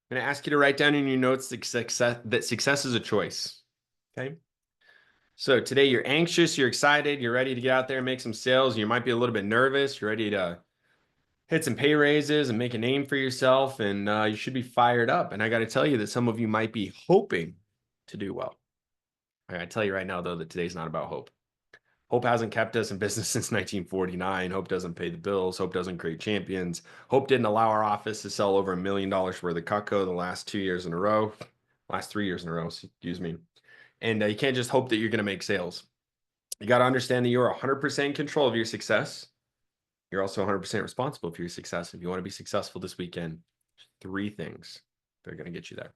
I'm going to ask you to write down in your notes that success is a choice. Okay. So today you're anxious, you're excited, you're ready to get out there and make some sales. You might be a little bit nervous. You're ready to hit some pay raises and make a name for yourself. And you should be fired up. And I got to tell you that some of you might be hoping to do well. I got to tell you right now, though, that today's not about hope. Hope hasn't kept us in business since 1949. Hope doesn't pay the bills. Hope doesn't create champions. Hope didn't allow our office to sell over $1 million worth of Cutco the last 2 years in a row, last 3 years in a row, excuse me. And you can't just hope that you're going to make sales. You got to understand that you're 100% in control of your success. You're also 100% responsible for your success. If you want to be successful this weekend, three things that are going to get you there.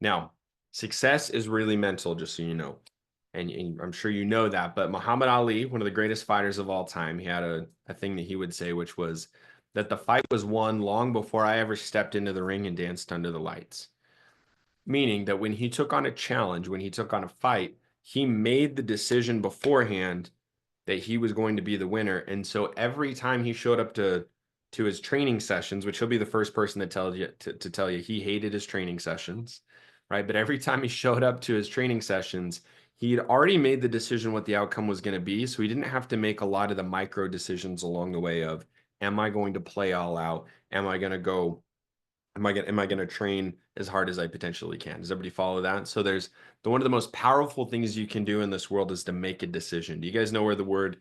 Now, success is really mental, just so you know. And I'm sure you know that, but Muhammad Ali, one of the greatest fighters of all time, he had a thing that he would say, which was that the fight was won long before I ever stepped into the ring and danced under the lights. Meaning that when he took on a challenge, when he took on a fight, he made the decision beforehand that he was going to be the winner. And so every time he showed up to his training sessions, which he'll be the first person to tell you to tell you he hated his training sessions, right? But every time he showed up to his training sessions, he had already made the decision what the outcome was going to be. So he didn't have to make a lot of the micro decisions along the way of, am I going to play all out? Am I going to go am I going to train as hard as I potentially can? Does everybody follow that? So there's one of the most powerful things you can do in this world is to make a decision. Do you guys know where the word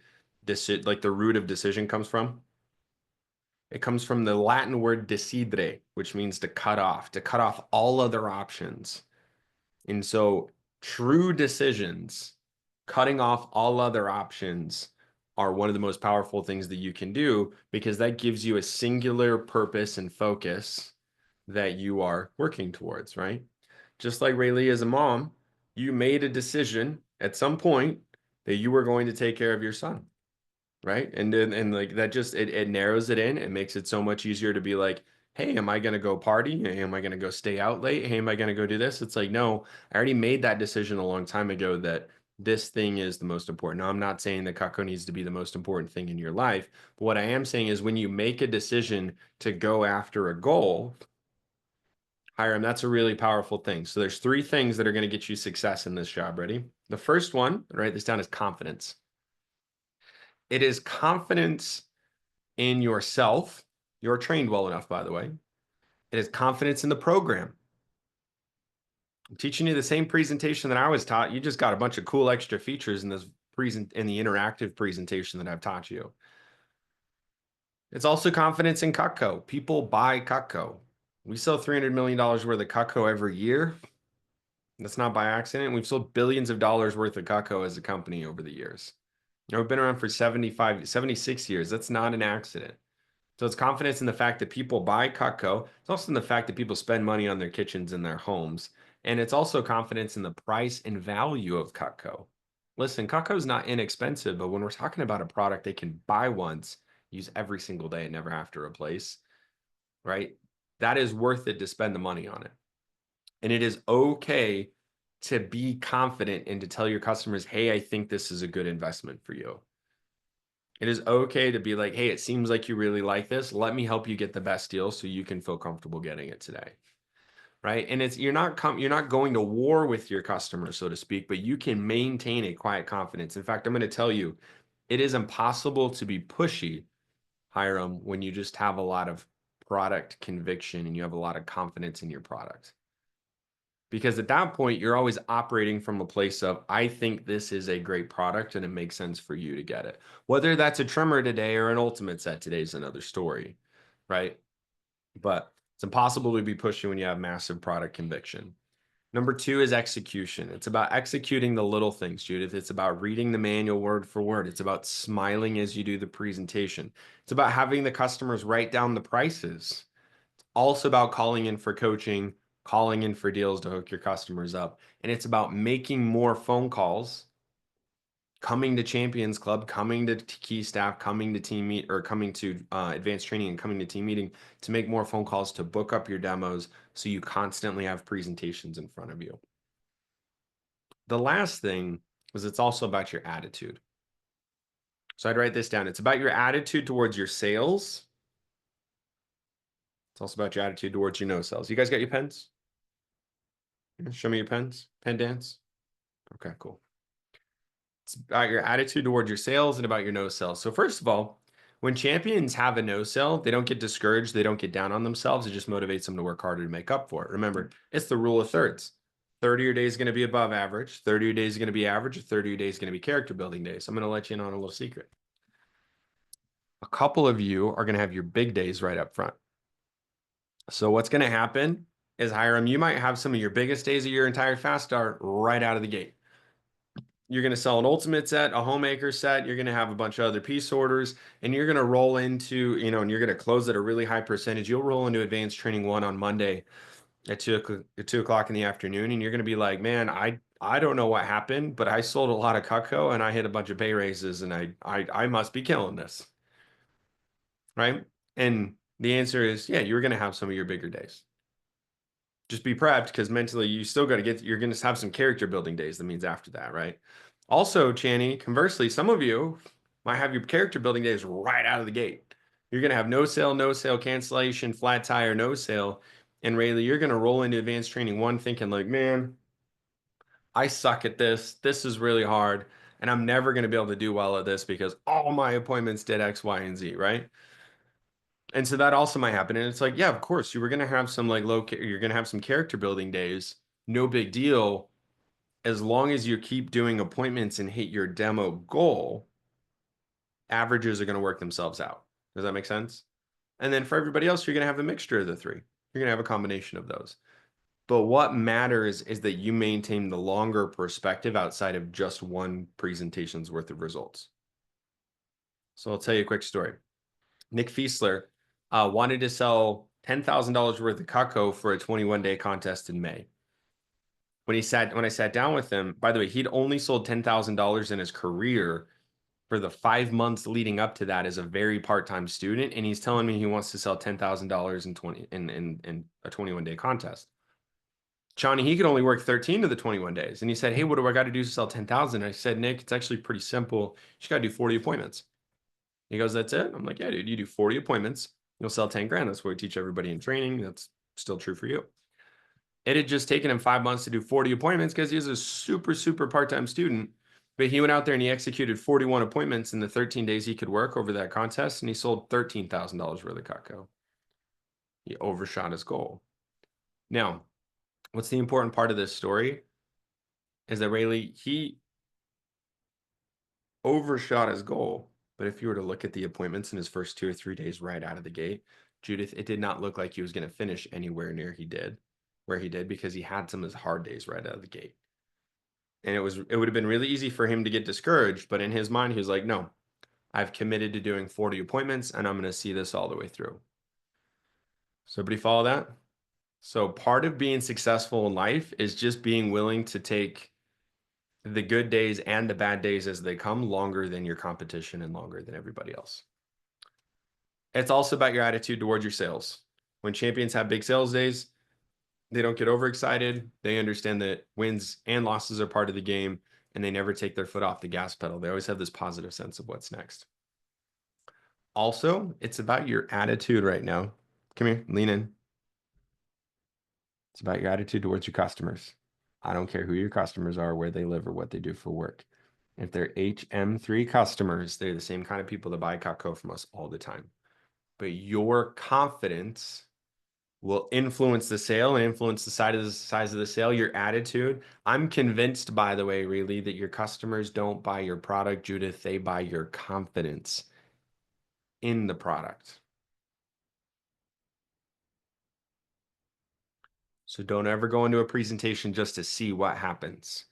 like the root of decision comes from? It comes from the Latin word decidere, which means to cut off all other options. And so true decisions, cutting off all other options, are one of the most powerful things that you can do because that gives you a singular purpose and focus that you are working towards, right? Just like Ray Lee as a mom, you made a decision at some point that you were going to take care of your son, right? And then and like that just it narrows it in. It makes it so much easier to be like, hey, am I gonna go party? Hey, am I gonna go stay out late? Hey, am I gonna go do this? It's like, no, I already made that decision a long time ago that this thing is the most important. Now, I'm not saying that Cutco needs to be the most important thing in your life, but what I am saying is when you make a decision to go after a goal, Hiram, that's a really powerful thing. So there's three things that are going to get you success in this job. Ready? The first one, write this down, is confidence. It is confidence in yourself. You're trained well enough, by the way. It is confidence in the program. I'm teaching you the same presentation that I was taught. You just got a bunch of cool extra features in this in the interactive presentation that I've taught you. It's also confidence in Cutco. People buy Cutco. We sell $300 million worth of Cutco every year. That's not by accident. We've sold billions of dollars worth of Cutco as a company over the years. We've been around for 76 years. That's not an accident. So it's confidence in the fact that people buy Cutco. It's also in the fact that people spend money on their kitchens and their homes. And it's also confidence in the price and value of Cutco. Listen, Cutco is not inexpensive, but when we're talking about a product they can buy once, use every single day, and never have to replace, right? That is worth it to spend the money on it. And it is okay to be confident and to tell your customers, hey, I think this is a good investment for you. It is okay to be like, hey, it seems like you really like this. Let me help you get the best deal so you can feel comfortable getting it today. Right. And it's you're not going to war with your customers, so to speak, but you can maintain a quiet confidence. In fact, I'm going to tell you, it is impossible to be pushy, Hiram, when you just have a lot of product conviction and you have a lot of confidence in your product. Because at that point, you're always operating from a place of, I think this is a great product and it makes sense for you to get it. Whether that's a trimmer today or an ultimate set today is another story, right? But it's impossible to be pushy when you have massive product conviction. Number two is execution. It's about executing the little things, Judith. It's about reading the manual word for word. It's about smiling as you do the presentation. It's about having the customers write down the prices. Also about calling in for coaching, calling in for deals to hook your customers up. And it's about making more phone calls, coming to Champions Club, coming to key staff, coming to team meet or coming to advanced training and coming to team meeting to make more phone calls to book up your demos so you constantly have presentations in front of you. The last thing is it's also about your attitude. So I'd write this down. It's about your attitude towards your sales. It's It's also about your attitude towards your no sales. You guys got your pens? Show me your pens. Pen dance. Okay, cool. It's about your attitude towards your sales and about your no sales. So first of all, when champions have a no sell, they don't get discouraged. They don't get down on themselves. It just motivates them to work harder to make up for it. Remember, it's the rule of thirds. 30 of your days is going to be above average. 30 of your days is going to be average. 30 of your days is going to be character building days. I'm going to let you in on a little secret. A couple of you are going to have your big days right up front. So what's going to happen is, Hiram, you might have some of your biggest days of your entire fast start right out of the gate. You're going to sell an ultimate set, a homemaker set. You're going to have a bunch of other piece orders, and you're going to roll into, and you're going to close at a really high percentage. You'll roll into advanced training 1 on Monday at 2 o'clock in the afternoon, and you're going to be like, man, I don't know what happened, but I sold a lot of Cutco and I hit a bunch of pay raises, and I must be killing this, right? And the answer is, yeah, you're going to have some of your bigger days. Just be prepped, because mentally you still got to you're going to have some character building days. That means after that, right? Also, Channy, conversely, some of you might have your character building days right out of the gate. You're going to have no sale, cancellation, flat tire, no sale. And Rayleigh, you're going to roll into advanced training 1 thinking like, man, I suck at this. This is really hard. And I'm never going to be able to do well at this because all my appointments did X, Y, and Z, right? And so that also might happen. And it's like, yeah, of course, you were going to have some like you're going to have some character building days. No big deal. As long as you keep doing appointments and hit your demo goal, averages are going to work themselves out. Does that make sense? And then for everybody else, you're going to have a mixture of the three. You're going to have a combination of those. But what matters is that you maintain the longer perspective outside of just one presentation's worth of results. So I'll tell you a quick story. Nick Fiesler wanted to sell $10,000 worth of Cutco for a 21-day contest in May. When I sat down with him, by the way, he'd only sold $10,000 in his career for the 5 months leading up to that as a very part-time student, and he's telling me he wants to sell $10,000 in a 21-day contest. Johnny, he could only work 13 of the 21 days. And he said, hey, what do I got to do to sell 10,000? I said, Nick, it's actually pretty simple. You just got to do 40 appointments. He goes, that's it? I'm like, yeah, dude, you do 40 appointments. You'll sell 10 grand. That's what we teach everybody in training. That's still true for you. It had just taken him 5 months to do 40 appointments because he was a super, super part-time student. But he went out there and he executed 41 appointments in the 13 days he could work over that contest. And he sold $13,000 worth of Cutco. He overshot his goal. Now, what's the important part of this story is that Rayleigh, he overshot his goal. But if you were to look at the appointments in his first 2 or 3 days right out of the gate, Judith, it did not look like he was going to finish anywhere near where he did, because he had some of his hard days right out of the gate. And it would have been really easy for him to get discouraged. But in his mind, he was like, no, I've committed to doing 40 appointments and I'm going to see this all the way through. So everybody follow that? So part of being successful in life is just being willing to take the good days and the bad days as they come longer than your competition and longer than everybody else. It's also about your attitude towards your sales. When champions have big sales days, they don't get overexcited. They understand that wins and losses are part of the game, and they never take their foot off the gas pedal. They always have this positive sense of what's next. Also, it's about your attitude right now. Come here, lean in. It's about your attitude towards your customers. I don't care who your customers are, where they live, or what they do for work. If they're HM3 customers, they're the same kind of people that buy Cutco from us all the time. But your confidence will influence the sale and influence the size of the sale, your attitude. I'm convinced, by the way, really, that your customers don't buy your product, Judith. They buy your confidence in the product. So don't ever go into a presentation just to see what happens.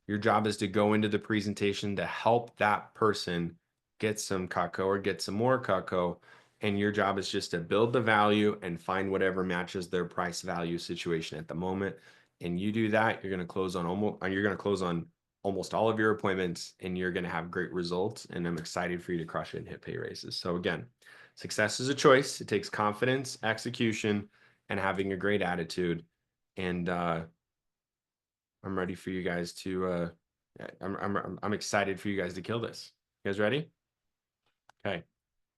Your job is to go into the presentation to help that person get some Cutco or get some more Cutco. And your job is just to build the value and find whatever matches their price value situation at the moment. And you do that, you're going to close on almost all of your appointments, and you're going to have great results. And I'm excited for you to crush it and hit pay raises. So again, success is a choice. It takes confidence, execution, and having a great attitude. And I'm ready for you guys to I'm excited for you guys to kill this. You guys ready? Okay.